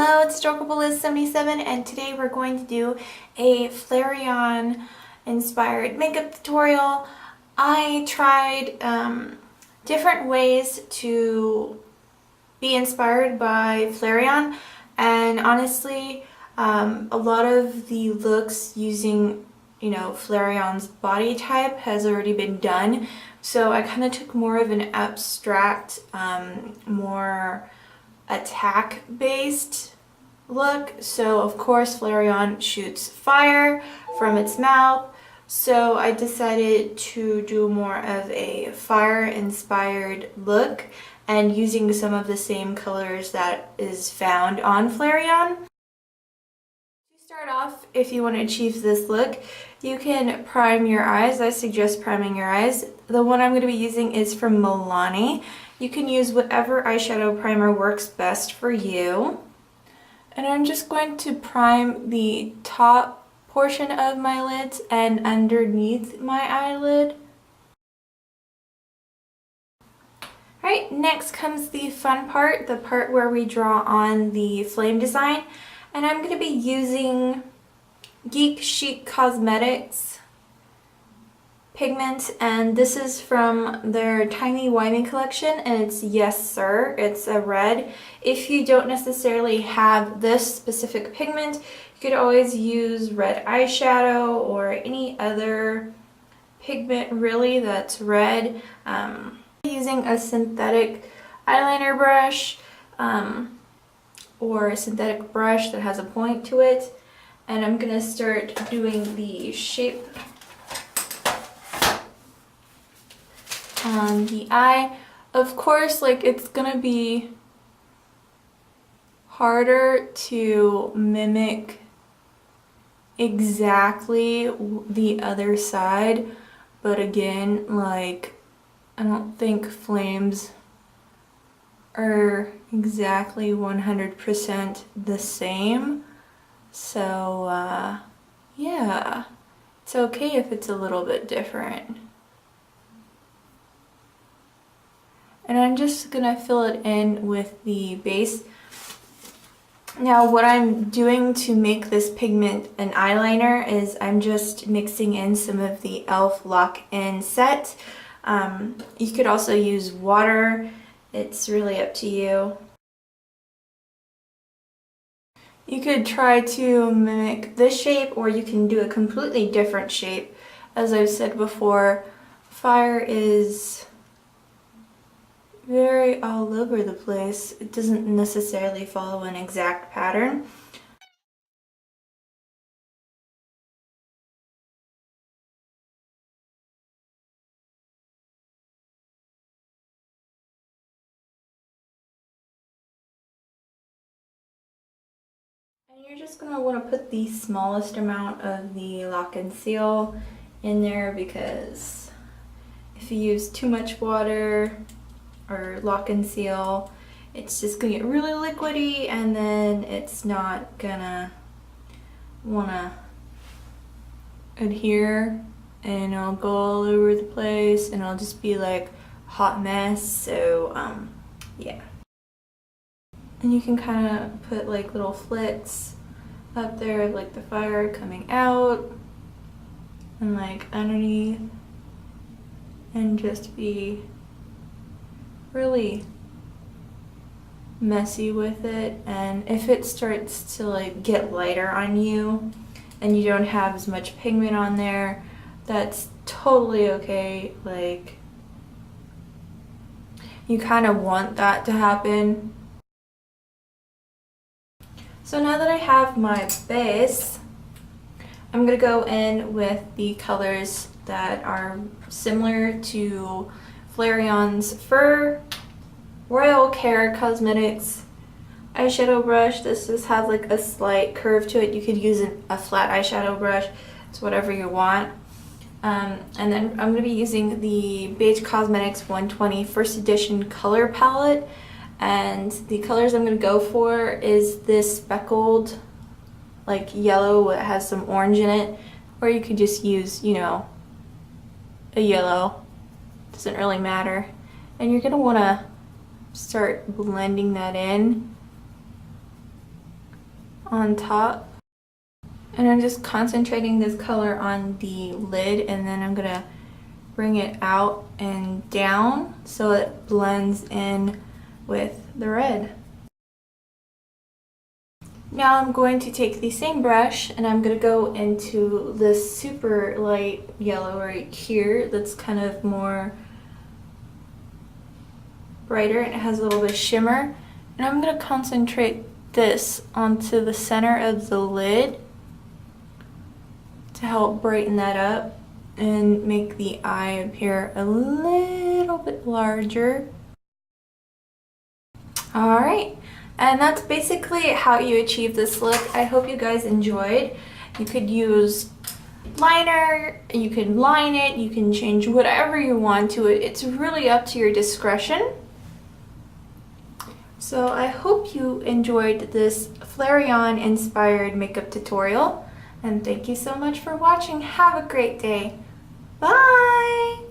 Hello, it's Liz77 and today we're going to do a Flareon Inspired Makeup tutorial. I tried different ways to be inspired by Flareon, and honestly a lot of the looks using Flareon's body type has already been done, so I kind of took more of an abstract, more attack-based look. So of course Flareon shoots fire from its mouth, so I decided to do more of a fire-inspired look and using some of the same colors that is found on Flareon. To start off, if you want to achieve this look, you can prime your eyes. I suggest priming your eyes. The one I'm going to be using is from Milani. You can use whatever eyeshadow primer works best for you. And I'm just going to prime the top portion of my lids and underneath my eyelid. Alright, next comes the fun part, the part where we draw on the flame design. And I'm going to be using Geek Chic Cosmetics pigment, and this is from their Timey Wimey collection, and it's Yes Sir. It's a red. If you don't necessarily have this specific pigment, you could always use red eyeshadow or any other pigment really that's red. Using a synthetic eyeliner brush or a synthetic brush that has a point to it, and I'm gonna start doing the shape on the eye. Of course, it's gonna be harder to mimic exactly the other side, but again, I don't think flames are exactly 100% the same, so yeah, it's okay if it's a little bit different. And I'm just gonna fill it in with the base. Now what I'm doing to make this pigment an eyeliner is I'm just mixing in some of the e.l.f. lock-in set. You could also use water, it's really up to you. You could try to mimic this shape, or you can do a completely different shape. As I've said before, fire is very all over the place. It doesn't necessarily follow an exact pattern. And you're just going to want to put the smallest amount of the lock and seal in there, because if you use too much water or lock and seal, it's just gonna get really liquidy, and then it's not gonna wanna adhere, and it'll go all over the place, and it'll just be like a hot mess. So yeah. And you can kind of put little flicks up there of the fire coming out and underneath, and just be really messy with it. And if it starts to get lighter on you and you don't have as much pigment on there, that's totally okay. You kind of want that to happen. So now that I have my base, I'm gonna go in with the colors that are similar to Flareon's Fur Royal Care Cosmetics eyeshadow brush. This just has a slight curve to it. You could use a flat eyeshadow brush. It's whatever you want. And then I'm going to be using the Beige Cosmetics 120 First Edition color palette. And the colors I'm going to go for is this speckled yellow that has some orange in it. Or you could just use, a yellow. Doesn't really matter. And you're going to want to start blending that in on top. And I'm just concentrating this color on the lid, and then I'm gonna bring it out and down so it blends in with the red. Now I'm going to take the same brush and I'm going to go into this super light yellow right here that's kind of more brighter and it has a little bit of shimmer. And I'm going to concentrate this onto the center of the lid to help brighten that up and make the eye appear a little bit larger. Alright, and that's basically how you achieve this look. I hope you guys enjoyed. You could use liner, you can line it, you can change whatever you want to it. It's really up to your discretion. So I hope you enjoyed this Flareon Inspired Makeup tutorial. And thank you so much for watching. Have a great day. Bye!